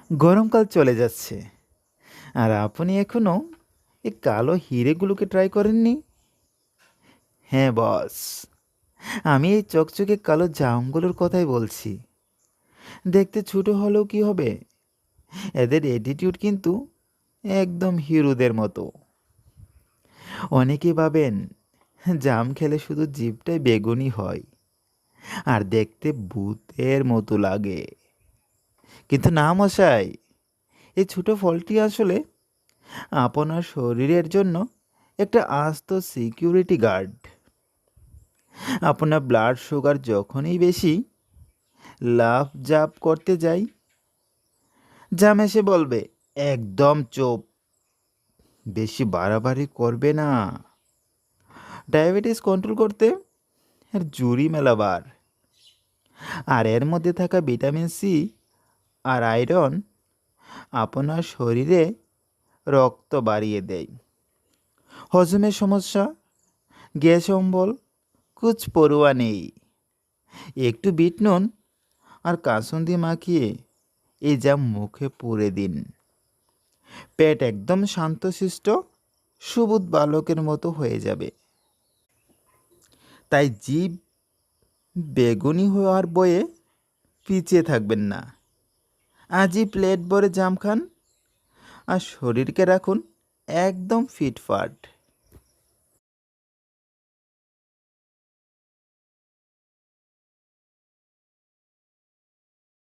গরমকাল চলে যাচ্ছে আর আপনি এখনো এই কালো হিরেগুলোকে ট্রাই করেননি? হ্যাঁ বস, আমি এই চকচকে কালো জামগুলোর কথাই বলছি। দেখতে ছোট হলেও কি হবে, এদের অ্যাটিটিউড কিন্তু একদম হিরোদের মতো। অনেকে ভাবেন জাম খেলে শুধু জিভটাই বেগুনি হয় আর দেখতে ভূতের মতো লাগে, কিন্তু না মশাই, এই ছোট ফলটি আসলে আপনার শরীরের জন্য একটা আস্ত সিকিউরিটি গার্ড। আপনার ব্লাড সুগার যখনই বেশি লাফ জাপ করতে যাই, জাম এসে বলবে, একদম চুপ, বেশি বাড়াবাড়ি করবে না। ডায়াবেটিস কন্ট্রোল করতে এর জুরি মেলাবার। আর এর মধ্যে থাকা ভিটামিন সি আর আয়রন আপনার শরীরে রক্ত বাড়িয়ে দেয়। হজমের সমস্যা, গ্যাস অম্বল, কুছ পরোয়া নেই। একটু বিট নুন আর কাসুন্দি মাখিয়ে এই জাম মুখে পুরে দিন, পেট একদম শান্তশিষ্ট সুবুধ বালকের মতো হয়ে যাবে। তাই জীব বেগুনি হওয়ার বয়ে পিছিয়ে থাকবেন না। আজই প্লেট ভরে জাম খান আর শরীরকে রাখুন একদম ফিটফাট।